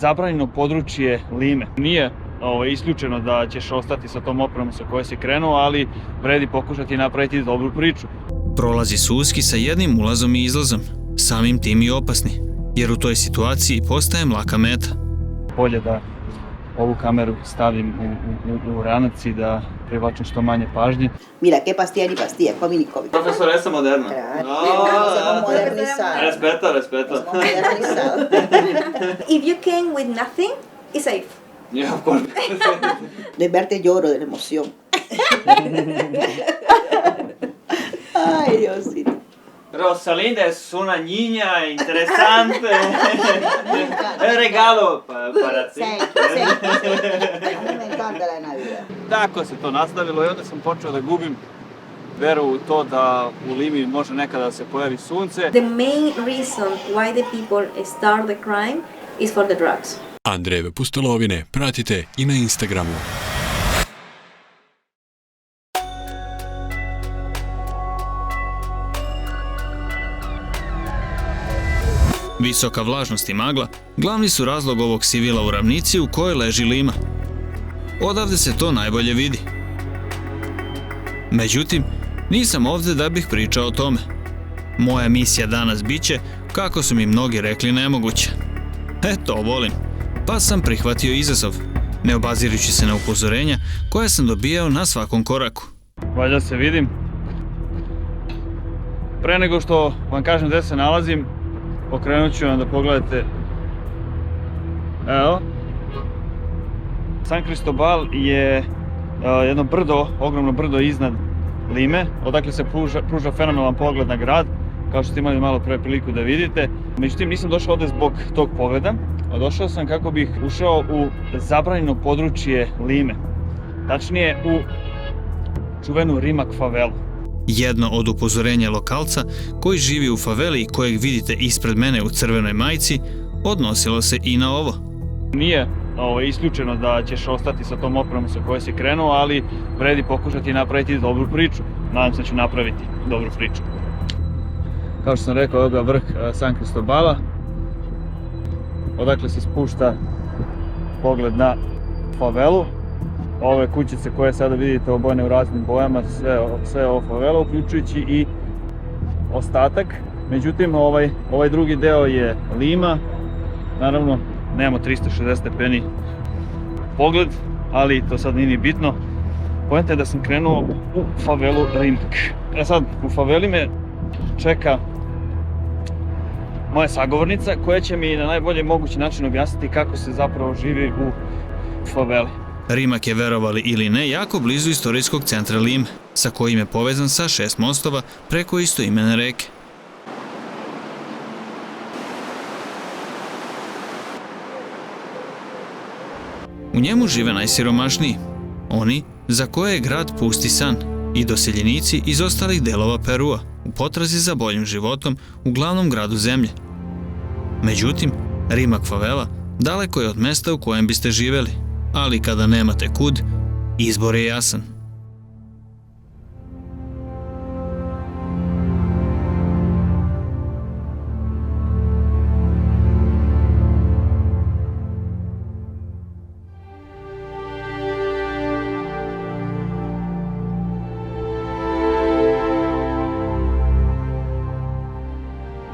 Zabranjeno područje Lime. Nije isključeno da ćeš ostati sa tom opremom sa kojoj si krenuo, ali vredi pokušati napraviti dobru priču. Prolazi Suski sa jednim ulazom i izlazom, samim tim i opasni, jer u toj situaciji postajem laka meta. Bolje da ovu kameru stavim u ranac i da privlačim što manje pažnje. Mira, qué pastilla ni pastilla, comi ni comi. Profesoresa moderna. Nos hemos modernizado. Respeto. Nos hemos modernizado. If you came with nothing, it's safe. Yeah, of course. De verte lloro de la emoción. Ay, Diosito. Rosalinda es una niña interesante. Es regalo para ti. Sí. A mí me encanta la Navidad. Tako se to nastavilo i onda sam počeo da gubim veru u to da u Limi može nekada da se pojavi sunce. The main reason why the people start the crime is for the drugs. Andrejeve pustolovine pratite i na Instagramu. Visoka vlažnost i magla glavni su razlog ovog sivila u ravnici u kojoj leži Lima. Odavde se to najbolje vidi. Međutim, nisam ovdje da bih pričao o tome. Moja misija danas biće, kako su mi mnogi rekli, nemoguća. To volim, pa sam prihvatio izazov, ne obazirujući se na upozorenja koja sam dobijao na svakom koraku. Valjda se vidim. Pre nego što vam kažem gde se nalazim, okrenut ću vam da pogledate. Evo. San Cristobal je jedno brdo, ogromno brdo iznad Lime, odakle se pruža fenomenalan pogled na grad, kao što ste imali malo pre priliku da vidite. Međutim, nisam došao ovde zbog tog pogleda, a došao sam kako bih ušao u zabranjeno područje Lime. Tačnije u čuvenu Rimac favelu. Jedno od upozorenja lokalca koji živi u faveli i kojeg vidite ispred mene u crvenoj majici odnosilo se i na ovo. Nije isključeno da ćeš ostati sa tom opremom sa kojoj si krenuo, ali vredi pokušati napraviti dobru priču. Nadam se da ću napraviti dobru priču. Kao što sam rekao, ovo je vrh San Cristobala. Odakle se spušta pogled na favelu. Ove kućice koje sada vidite obojene u raznim bojama, sve ovo favela, uključujući i ostatak. Međutim, ovaj drugi deo je Lima. Naravno, nemamo 360 stepeni pogled, ali to sad nije ni bitno. Poenta je da sam krenuo u favelu Rimac. Sad, u faveli me čeka moja sagovornica koja će mi na najbolji mogući način objasniti kako se zapravo živi u faveli. Rimac je, verovali ili ne, jako blizu istorijskog centra Lime, sa kojim je povezan sa 6 mostova preko istoimene reke. U njemu žive najsiromašniji, oni za koje je grad pusti san, i doseljenici iz ostalih delova Perua, u potrazi za boljim životom u glavnom gradu zemlje. Međutim, Rimac favela daleko je od mesta u kojem biste živeli, ali kada nemate kud, izbor je jasan.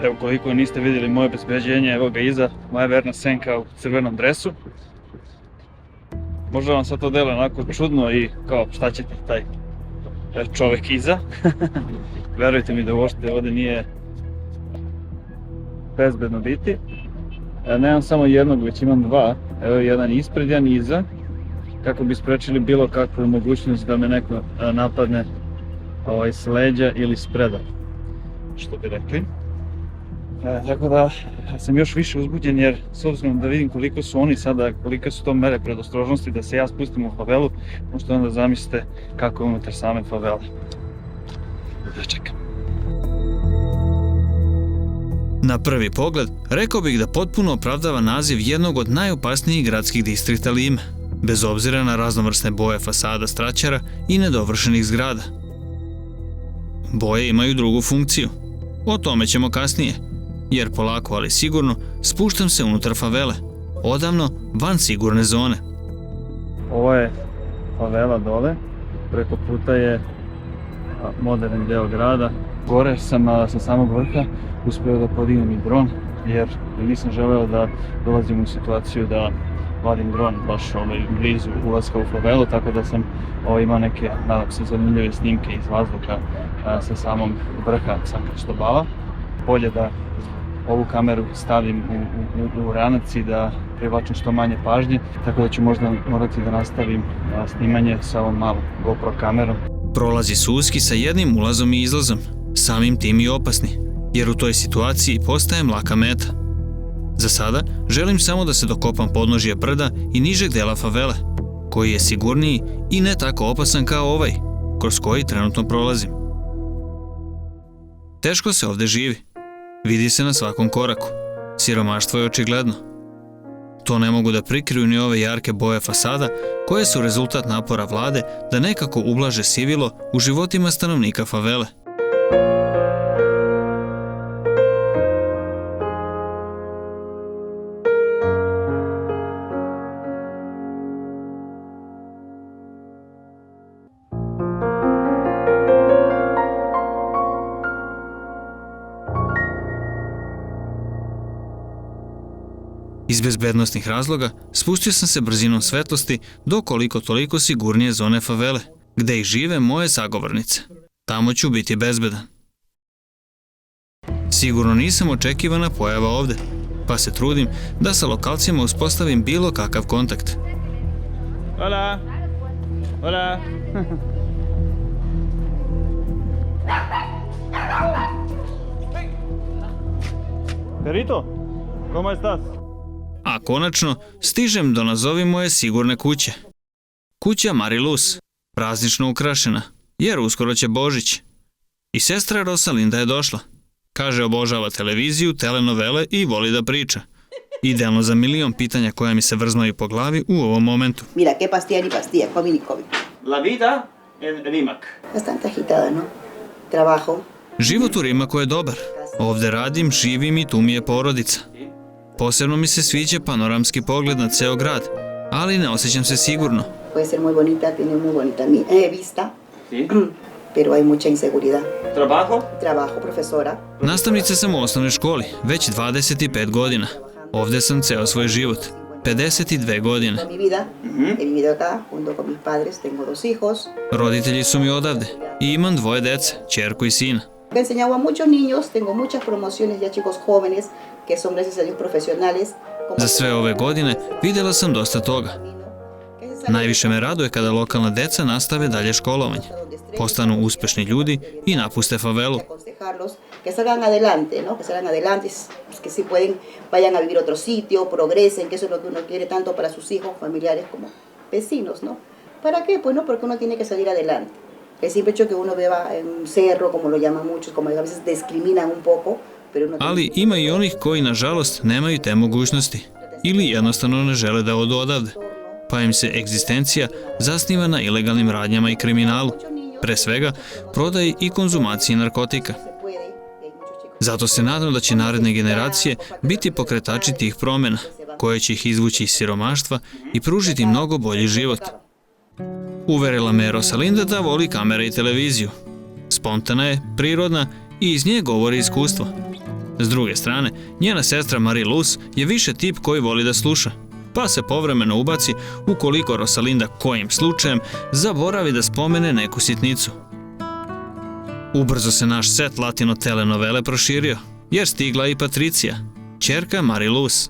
Evo, koliko niste vidjeli moje obezbeđenje, evo ga iza, moja verna senka u crvenom dresu. Možda vam sad to deluje onako čudno i kao šta će ti taj čovek iza. Verujte mi da uopšte ovdje nije bezbedno biti. Nemam samo jednog, već imam dva. Evo jedan ispred, jedan iza. Kako bi sprečili bilo kakvu mogućnost da me neko napadne s leđa ili s preda, što bi rekli. Tako da sam još više uzbuđen jer s obzirom da vidim koliko su oni sada, kolike su to mere predostrožnosti da se ja spustim u favelu, možete onda zamislite kako je unutar same favele. Da čekam. Na prvi pogled, rekao bih da potpuno opravdava naziv jednog od najopasnijih gradskih distrikta Lime, bez obzira na raznovrsne boje fasada straćara i nedovršenih zgrada. Boje imaju drugu funkciju. O tome ćemo kasnije, jer polako ali sigurno spuštam se unutar favele, odavno van sigurne zone. Ovo je favela dole, preko puta je moderni deo grada. Gore sam sa samog vrha uspio da podignem i dron, jer nisam želeo da dolazim u situaciju da vadim dron baš blizu ulaska u favelu, tako da sam imao neke, nadam se, zanimljive snimke iz vazduha sa samog vrha San Cristobala. Bolje da ovu kameru stavim u ranac i da privlačim što manje pažnje, tako da ću možda morati da nastavim snimanje sa ovom malom GoPro kamerom. Prolazi se uski sa jednim ulazom i izlazom, samim tim i opasni, jer u toj situaciji postajem laka meta. Za sada želim samo da se dokopam podnožja brda i nižeg dela favele, koji je sigurniji i ne tako opasan kao ovaj, kroz koji trenutno prolazim. Teško se ovde živi. Vidi se na svakom koraku. Siromaštvo je očigledno. To ne mogu da prikriju ni ove jarke boje fasada, koje su rezultat napora vlade da nekako ublaže sivilo u životima stanovnika favele. Iz bezbednostnih razloga spustio sam se brzinom svetlosti do koliko toliko sigurnije zone favele, gde i žive moje sagovornice. Tamo ću biti bezbedan. Sigurno nisam očekivana pojava ovde, pa se trudim da sa lokalcima uspostavim bilo kakav kontakt. Hola! Hola! Perito, ¿cómo estás? A konačno, stižem do nazovi moje sigurne kuće. Kuća Mariluz, praznično ukrašena, jer uskoro će Božić. I sestra Rosalinda je došla. Kaže, obožava televiziju, telenovele i voli da priča. Idealno za milion pitanja koja mi se vrzmaju po glavi u ovom momentu. Mira, qué pastilla ni pastilla, COVID ni COVID. La vida en Rimac. Bastante agitada, ¿no? Trabajo. Život u Rimaku je dobar. Ovde radim, živim i tu mi je porodica. Posebno mi se sviđa panoramski pogled na ceo grad, ali ne osjećam se sigurno. Puede ser muy bonita, tiene muy bonita vista, Sí. pero hay mucha inseguridad. Trabajo? Trabajo, profesora. Nastavnica sam u osnovnoj školi, već 25 godina. Ovde sam ceo svoj život, 52 godine. Toda mi vida he vivido acá junto con mis padres, tengo 2 hijos. Roditelji su mi odavde i imam 2 dece, ćerku i sina. He enseñado a muchos niños, tengo muchas promociones ya chicos jóvenes que son gracias a Dios profesionales. Za sve ove godine videla sam dosta toga. Najviše me raduje kada lokalna deca nastave dalje školovanje, postanu uspešni ljudi i napuste favelu. Aconsejarlos que salgan adelante, ¿no? Que salgan adelante, que si pueden vayan a vivir a otro sitio, progresen, que eso es lo que uno quiere tanto para sus hijos, familiares como vecinos, ¿no? ¿Para qué? Pues no, porque uno tiene que salir adelante. El simple hecho que uno viva en un cerro, como lo llaman muchos, como a veces discriminan un poco, pero uno Ali ima i onih koji, nažalost, nemaju te mogućnosti ili jednostavno ne žele da odu odavde, pa im se egzistencija zasniva na ilegalnim radnjama i kriminalu, pre svega prodaji i konzumaciji narkotika. Zato se nadam da će naredne generacije biti pokretači tih promjena, koje će ih izvući iz siromaštva i pružiti mnogo bolji život. Uverila me Rosalinda da voli kamere i televiziju. Spontana je, prirodna i iz nje govori iskustvo. S druge strane, njena sestra Mariluz je više tip koji voli da sluša, pa se povremeno ubaci ukoliko Rosalinda kojim slučajem zaboravi da spomene neku sitnicu. Ubrzo se naš set latino telenovele proširio, jer stigla i Patricija, ćerka Mariluz.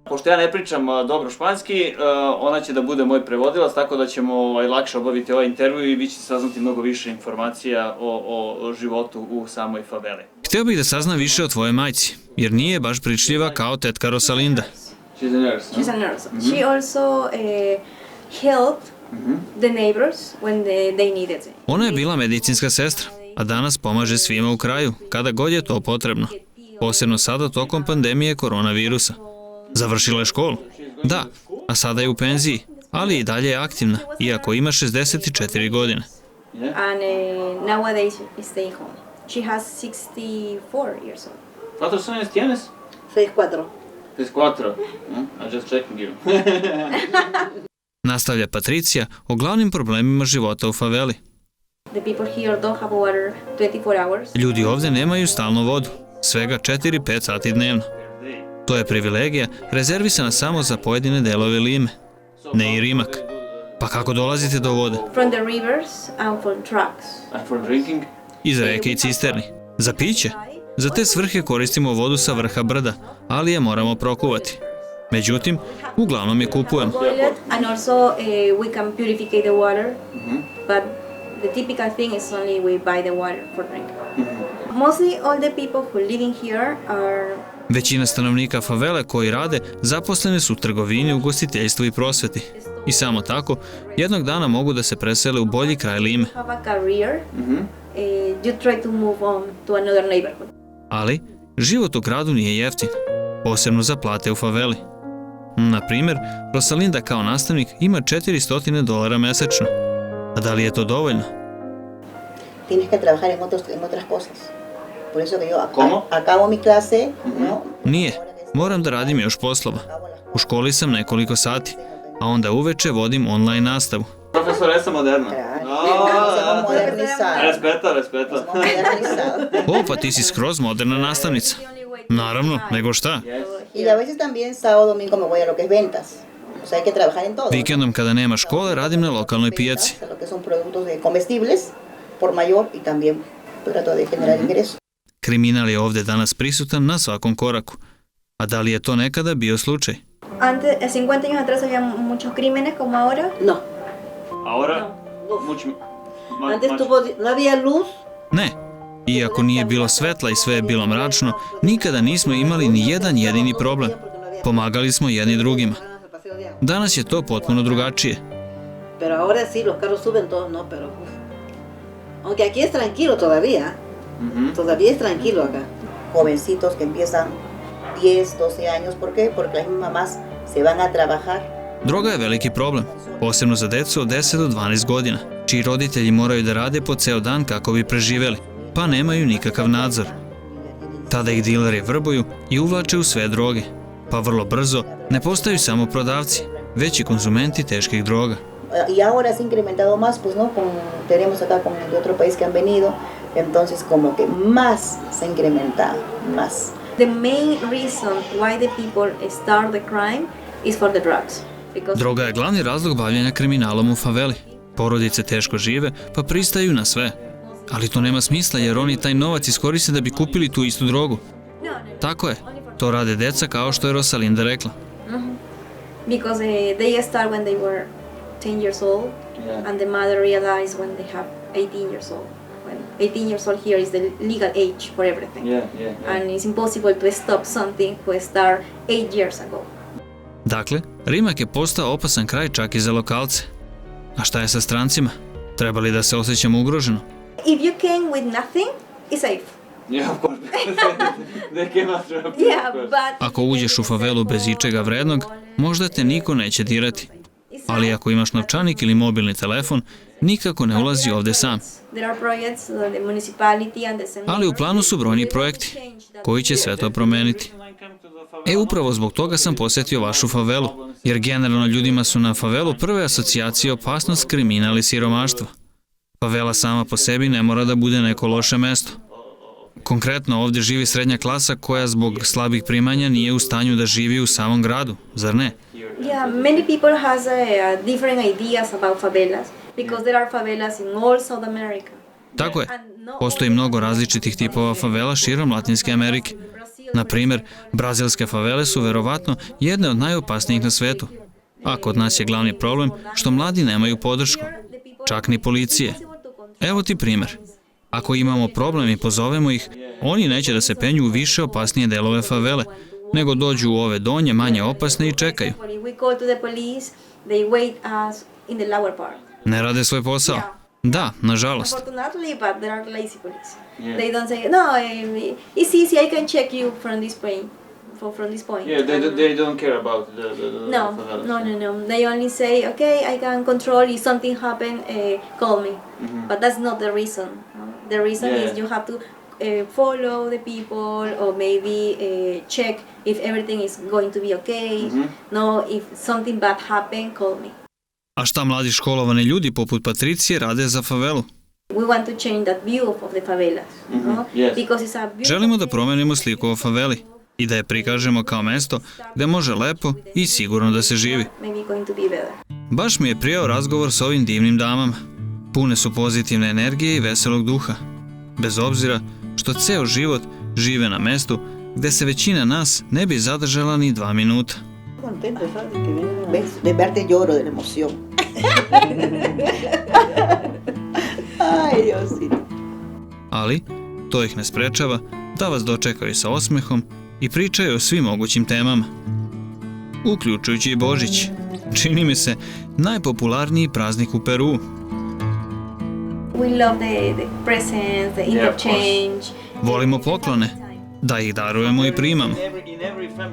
Pošto ja ne pričam dobro španski, ona će da bude moj prevodilac, tako da ćemo lakše obaviti ovaj intervju i vi ćete saznati mnogo više informacija o životu u samoj faveli. Hteo bih da saznam više o tvojoj majci, jer nije baš pričljiva kao tetka Rosalinda. She's a nurse, no? She's a nurse. She also helped the neighbors when they needed it. Ona je bila medicinska sestra, a danas pomaže svima u kraju, kada god je to potrebno. Posebno sada tokom pandemije koronavirusa. Završila je školu? Da, a sada je u penziji, ali i dalje je aktivna, iako ima 64 godine. And nowadays is staying home. She has 64 years old. ¿Cuántos años tienes? 64. 34. I'm just checking you. Nastavlja Patricija o glavnim problemima života u faveli. The people here don't have water 24 hours. Ljudi ovdje nemaju stalno vodu, svega 4-5 sati dnevno. To je privilegija rezervisana samo za pojedine delove Lime, ne i Rimak. Pa kako dolazite do vode? From the rivers and from trucks. And for drinking? Iz reke i cisterni. Za piće? Za te svrhe koristimo vodu sa vrha brda, ali je moramo prokuvati. Međutim, uglavnom je kupujemo. Toilet, and also we can purify the water, but the typical thing is only we buy the water for drink. Mostly all the people who living here are Većina stanovnika favele koji rade zaposlene su u trgovini, ugostiteljstvu i prosveti. I samo tako, jednog dana mogu da se presele u bolji kraj Lime. have a career. You try to move on to another neighborhood. Ali, život u gradu nije jeftin, posebno za plate u faveli. Na primjer, Rosalinda kao nastavnik ima $400 mesečno. A da li je to dovoljno? Tienes que trabajar en otras cosas. Por eso que yo ¿Cómo? acabo mi clase, ¿no? Nije, moram da radim još poslova. U školi sam nekoliko sati, a onda uveče vodim online nastavu. Profesoresa moderna. Claro. Nos hemos modernizado. Respeta. Nos hemos modernizado. O, pa ti si skroz moderna nastavnica. Naravno, nego šta? Y a veces también sábado, domingo me voy a lo que es ventas. O sea, hay que trabajar en todo. Vikendom kada nema škole radim na lokalnoj pijaci. Lo que son productos de comestibles por mayor y también trato de generar ingresos. Kriminal je ovdje danas prisutan na svakom koraku. A da li je to nekada bio slučaj? Antes, 50 años atrás había muchos crímenes como ahora. No, Ahora, mucho... antes no había luz. Ne. Iako nije bilo svetla i sve je bilo mračno, nikada nismo imali ni jedan jedini problem. Pomagali smo jedni drugima. Danas je to potpuno drugačije. Pero ahora sí, los carros suben todos, no, pero... Aunque aquí es tranquilo todavía. Todavía es tranquilo acá. Jovencitos que empiezan 10, 12 años. ¿Por qué? Porque las mismas mamás se van a trabajar. Droga je veliki problem, posebno za decu od 10 do 12 godina, čiji roditelji moraju da rade po ceo dan kako bi preživeli, pa nemaju nikakav nadzor. Tada ih dileri vrbuju i uvlače u sve droge, pa vrlo brzo ne postaju samo prodavci, već i konzumenti teških droga. Y ahora se ha incrementado más, pues no, tenemos acá con de otro país que han venido, entonces como que más se ha incrementado, más. The main reason why the people start the crime is for the drugs. Because Droga je glavni razlog bavljenja kriminalom u faveli. Porodice teško žive, pa pristaju na sve. Ali to nema smisla jer oni taj novac iskoriste da bi kupili tu istu drogu. Tako je, to rade deca kao što je Rosalinda rekla. because they start when they were 10 years old, and the mother realized when they have 18 years old. When 18 years old here is the legal age for everything. And it's impossible to stop something who started 8 years ago. Dakle, Rimak je postao opasan kraj čak i za lokalce. A šta je sa strancima? Treba li da se osjećamo ugroženo? If you came with nothing, it's safe. Yeah, of course. They came after us. Yeah, but Ako uđeš u favelu bez ičega vrednog, možda te niko neće dirati. Ali ako imaš novčanik ili mobilni telefon, nikako ne ulazi ovdje sam. there are projects, the municipality and the same. Ali u planu su brojni projekti koji će sve to promeniti. Upravo zbog toga sam posjetio vašu favelu, jer generalno ljudima su na favelu prve asocijacije opasnost, kriminal i siromaštvo. Favela sama po sebi ne mora da bude neko loše mesto. Konkretno ovdje živi srednja klasa koja zbog slabih primanja nije u stanju da živi u samom gradu, zar ne? Yeah, many people has different ideas about favelas because there are favelas in all South America. Tako je. Postoji mnogo različitih tipova favela širom Latinske Amerike. Na primjer, brazilske favele su verovatno jedne od najopasnijih na svetu. A kod nas je glavni problem što mladi nemaju podršku, čak ni policije. Evo ti primjer. Ako imamo problem i pozovemo ih, oni neće da se penju u više opasnije delove favele, nego dođu u ove donje, manje opasne i čekaju. We call to the police, they wait us in the lower part. Ne rade svoj posao. Da, nažalost. Unfortunately, but there are lazy police. They don't say, no, it's easy, I can check you from this point. From this point. Yeah, they don't care about the No. They only say, okay, I can control. If something happen, call me. But that's not the reason. No? The reason is you have to follow the people, or maybe check if everything is going to be okay. No, if something bad happened, call me. A šta mladi školovani ljudi poput Patricije rade za favelu? We want to change that view of the favelas, no? Because it's a beautiful Želimo da promenimo sliku o faveli i da je prikažemo kao mesto gde može lepo i sigurno da se živi. maybe going to be better. Baš mi je prijao razgovor s ovim divnim damama. Pune su pozitivne energije i veselog duha. Bez obzira što ceo život žive na mestu gde se većina nas ne bi zadržala ni 2 minuta. Contento, ¿sabes? Que vienen a- ¿Ves? De verte lloro de la emoción. Ay, Diosito. Ali to ih ne sprečava da vas dočekaju sa osmehom i pričaju o svim mogućim temama. Uključujući i Božić. Čini mi se najpopularniji praznik u Peruu. We love the presents, the interchange. Volimo poklone, da ih darujemo i primamo.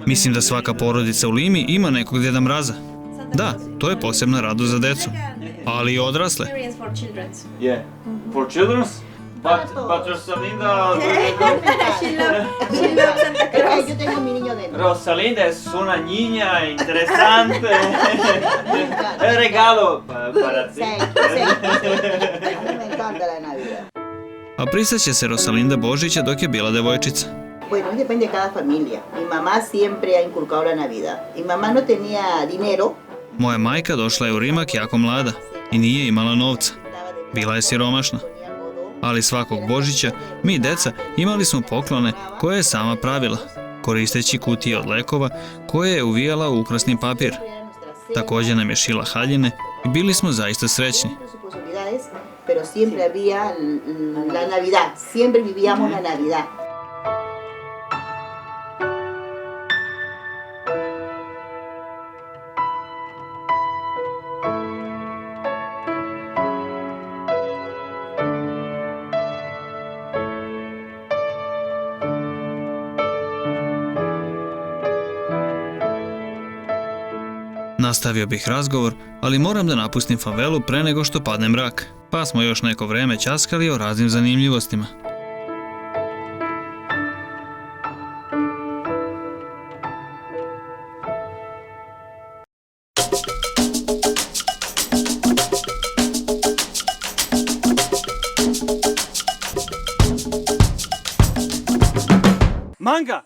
Mislim da svaka porodica u Limi ima nekog Deda Mraza. Da, to je posebna radost za decu, ali i odrasle. Experience for children. Yeah. For children's? But Rosalinda... She loves Santa Ay, Claus. yo tengo mi niño dentro. Rosalinda es una niña interesante. Es regalo para ti. Sí, sí. A mí me encanta la Navidad. A priseća se Rosalinda Božića dok je bila devojčica. Bueno, depende de cada familia. Mi mamá siempre ha inculcado la Navidad. Mi mamá no tenía dinero. Moja majka došla je u Rimak jako mlada i nije imala novca. Bila je siromašna. Ali svakog Božića mi deca imali smo poklone koje je sama pravila, koristeći kutije od lekova koje je uvijala u ukrasni papir. Također nam je šila haljine i bili smo zaista srećni. Sus posibilidades, pero siempre había la Navidad. Siempre vivíamos la Navidad. Nastavio bih razgovor, ali moram da napustim favelu pre nego što padne mrak, pa smo još neko vreme ćaskali o raznim zanimljivostima. Manga!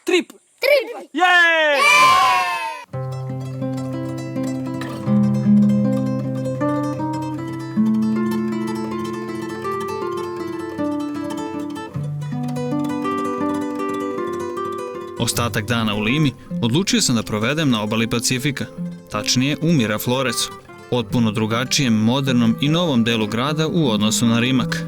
Trip! Jej! Ostatak dana u Limi odlučio sam da provedem na obali Pacifika, tačnije u Mirafloresu, potpuno drugačijem, modernom i novom delu grada u odnosu na Rimak.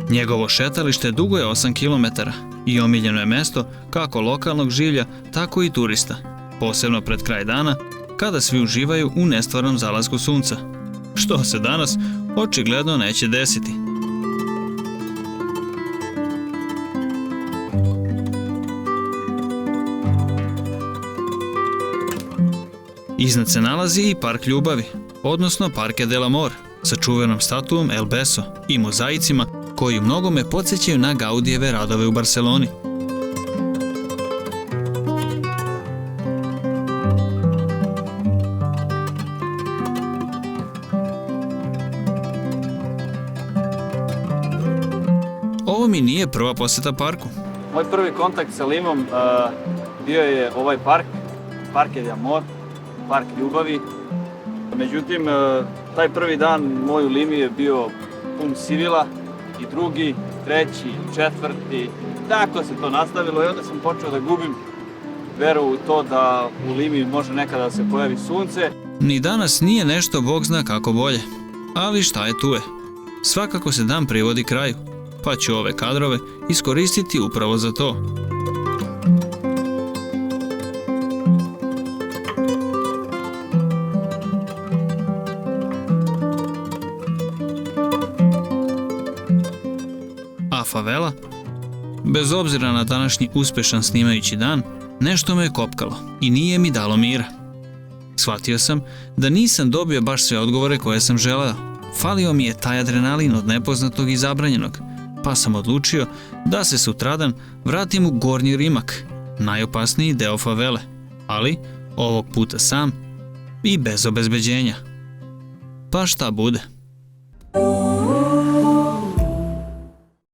Njegovo šetalište dugo je 8 km i omiljeno je mesto kako lokalnog življa, tako i turista, posebno pred kraj dana, kada svi uživaju u nestvarnom zalasku sunca, što se danas očigledno neće desiti. Iznad se nalazi i Park ljubavi, odnosno Parque del Amor, sa čuvenom statuom El Beso i mozaicima koji u mnogome podsjećaju na Gaudijeve radove u Barseloni. Ovo mi nije prva posjeta parku. Moj prvi kontakt sa Limom bio je ovaj park, Parque de Amor, Park ljubavi. Međutim, taj prvi dan moj u Limi je bio pun sivila i drugi, treći, četvrti. Tako se to nastavilo i onda sam počeo da gubim veru u to da u Limi može nekada da se pojavi sunce. Ni danas nije nešto Bog zna kako bolje, ali šta je tu je. Svakako se dan privodi kraju, pa ću ove kadrove iskoristiti upravo za to. A favela? Bez obzira na današnji uspešan snimajući dan, nešto me je kopkalo i nije mi dalo mira. Shvatio sam da nisam dobio baš sve odgovore koje sam želeo. Falio mi je taj adrenalin od nepoznatog i zabranjenog, pa sam odlučio da se sutradan vratim u Gornji Rimak, najopasniji deo favele, ali ovog puta sam i bez obezbeđenja. Pa šta bude?